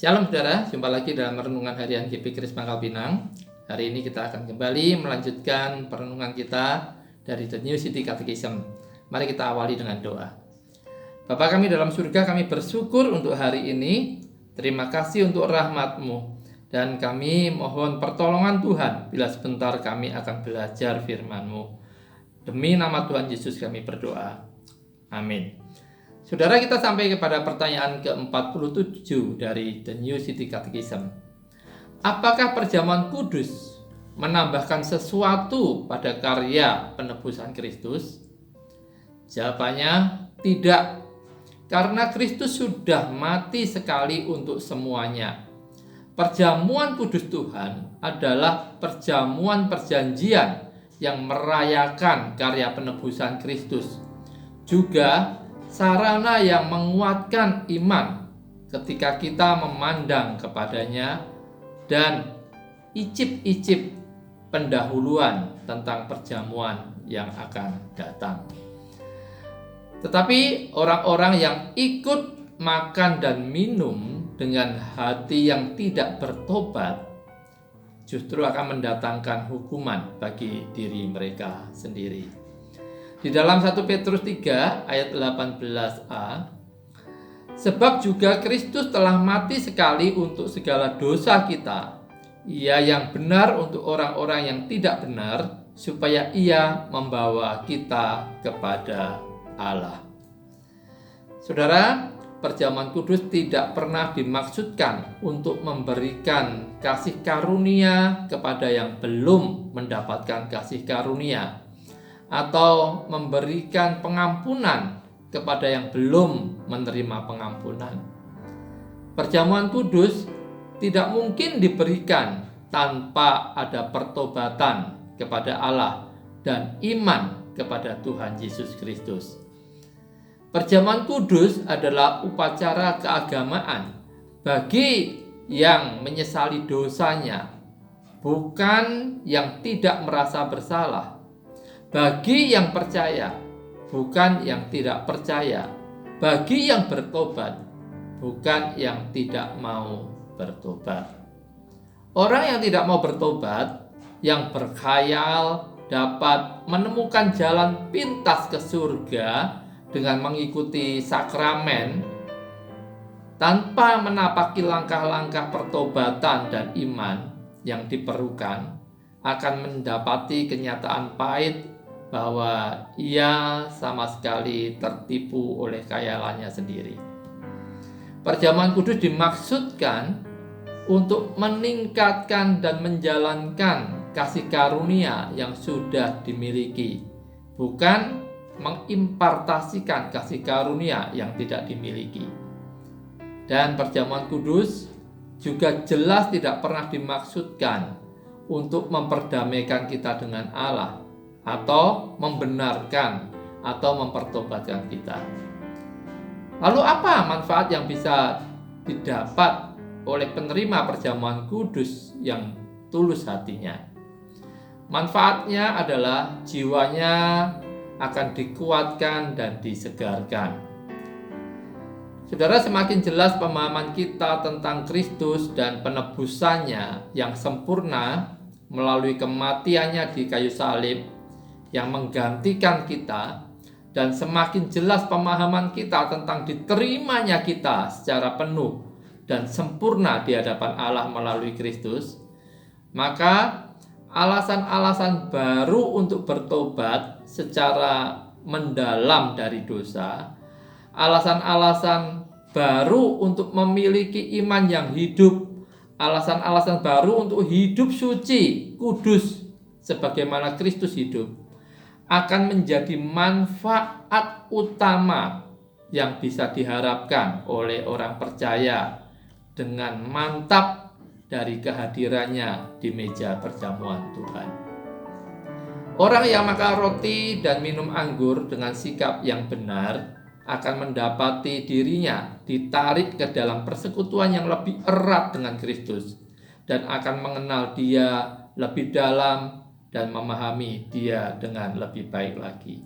Shalom saudara, jumpa lagi dalam Renungan Harian GP Kris Pangkal Pinang. Hari ini kita akan kembali melanjutkan perenungan kita dari The New City Catechism. Mari kita awali dengan doa. Bapa kami dalam surga, kami bersyukur untuk hari ini. Terima kasih untuk rahmat-Mu. Dan kami mohon pertolongan Tuhan bila sebentar kami akan belajar firman-Mu. Demi nama Tuhan Yesus kami berdoa. Amin. Saudara, kita sampai kepada pertanyaan ke-47 dari The New City Catechism. Apakah perjamuan kudus menambahkan sesuatu pada karya penebusan Kristus? Jawabannya tidak, karena Kristus sudah mati sekali untuk semuanya. Perjamuan kudus Tuhan adalah perjamuan perjanjian yang merayakan karya penebusan Kristus. Juga sarana yang menguatkan iman ketika kita memandang kepadanya dan icip-icip pendahuluan tentang perjamuan yang akan datang. Tetapi orang-orang yang ikut makan dan minum dengan hati yang tidak bertobat justru akan mendatangkan hukuman bagi diri mereka sendiri. Di dalam 1 Petrus 3 ayat 18a, sebab juga Kristus telah mati sekali untuk segala dosa kita, Ia yang benar untuk orang-orang yang tidak benar, supaya Ia membawa kita kepada Allah. Saudara, perjamuan kudus tidak pernah dimaksudkan untuk memberikan kasih karunia kepada yang belum mendapatkan kasih karunia, atau memberikan pengampunan kepada yang belum menerima pengampunan. Perjamuan kudus tidak mungkin diberikan tanpa ada pertobatan kepada Allah dan iman kepada Tuhan Yesus Kristus. Perjamuan kudus adalah upacara keagamaan bagi yang menyesali dosanya, bukan yang tidak merasa bersalah. Bagi yang percaya, bukan yang tidak percaya. Bagi yang bertobat, bukan yang tidak mau bertobat. Orang yang tidak mau bertobat, yang berkhayal dapat menemukan jalan pintas ke surga dengan mengikuti sakramen tanpa menapaki langkah-langkah pertobatan dan iman yang diperlukan, akan mendapati kenyataan pahit bahwa ia sama sekali tertipu oleh khayalannya sendiri. Perjamuan kudus dimaksudkan untuk meningkatkan dan menjalankan kasih karunia yang sudah dimiliki, bukan mengimpartasikan kasih karunia yang tidak dimiliki. Dan perjamuan kudus juga jelas tidak pernah dimaksudkan untuk memperdamaikan kita dengan Allah, atau membenarkan atau mempertobatkan kita. Lalu apa manfaat yang bisa didapat oleh penerima perjamuan kudus yang tulus hatinya? Manfaatnya adalah jiwanya akan dikuatkan dan disegarkan. Saudara, semakin jelas pemahaman kita tentang Kristus dan penebusannya yang sempurna melalui kematiannya di kayu salib yang menggantikan kita, dan semakin jelas pemahaman kita tentang diterimanya kita secara penuh dan sempurna di hadapan Allah melalui Kristus, maka alasan-alasan baru untuk bertobat secara mendalam dari dosa, alasan-alasan baru untuk memiliki iman yang hidup, alasan-alasan baru untuk hidup suci, kudus, sebagaimana Kristus hidup, akan menjadi manfaat utama yang bisa diharapkan oleh orang percaya dengan mantap dari kehadirannya di meja perjamuan Tuhan. Orang yang makan roti dan minum anggur dengan sikap yang benar akan mendapati dirinya ditarik ke dalam persekutuan yang lebih erat dengan Kristus dan akan mengenal Dia lebih dalam dan memahami Dia dengan lebih baik lagi.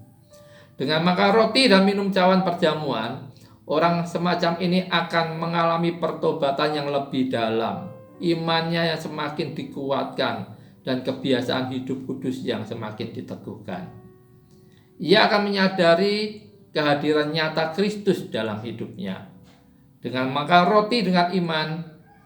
Dengan makan roti dan minum cawan perjamuan, Orang semacam ini akan mengalami pertobatan yang lebih dalam, imannya yang semakin dikuatkan, dan kebiasaan hidup kudus yang semakin diteguhkan. Ia akan menyadari kehadiran nyata Kristus dalam hidupnya. Dengan makan roti dengan iman,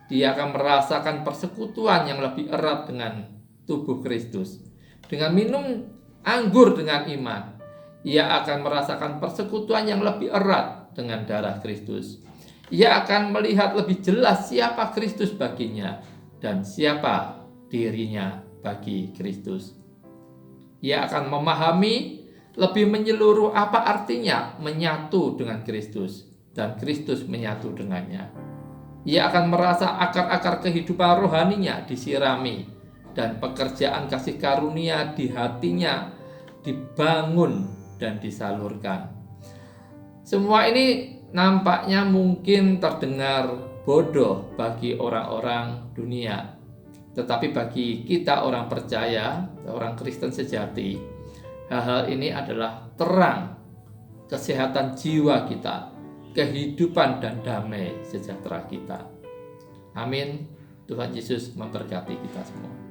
dia akan merasakan persekutuan yang lebih erat dengan tubuh Kristus. Dengan minum anggur dengan iman, ia akan merasakan persekutuan yang lebih erat dengan darah Kristus. Ia akan melihat lebih jelas siapa Kristus baginya dan siapa dirinya bagi Kristus. Ia akan memahami lebih menyeluruh apa artinya menyatu dengan Kristus dan Kristus menyatu dengannya. Ia akan merasa akar-akar kehidupan rohaninya disirami dan pekerjaan kasih karunia di hatinya dibangun dan disalurkan. Semua ini nampaknya mungkin terdengar bodoh bagi orang-orang dunia, tetapi bagi kita orang percaya, orang Kristen sejati, hal-hal ini adalah terang kesehatan jiwa kita, kehidupan dan damai sejahtera kita. Amin. Tuhan Yesus memberkati kita semua.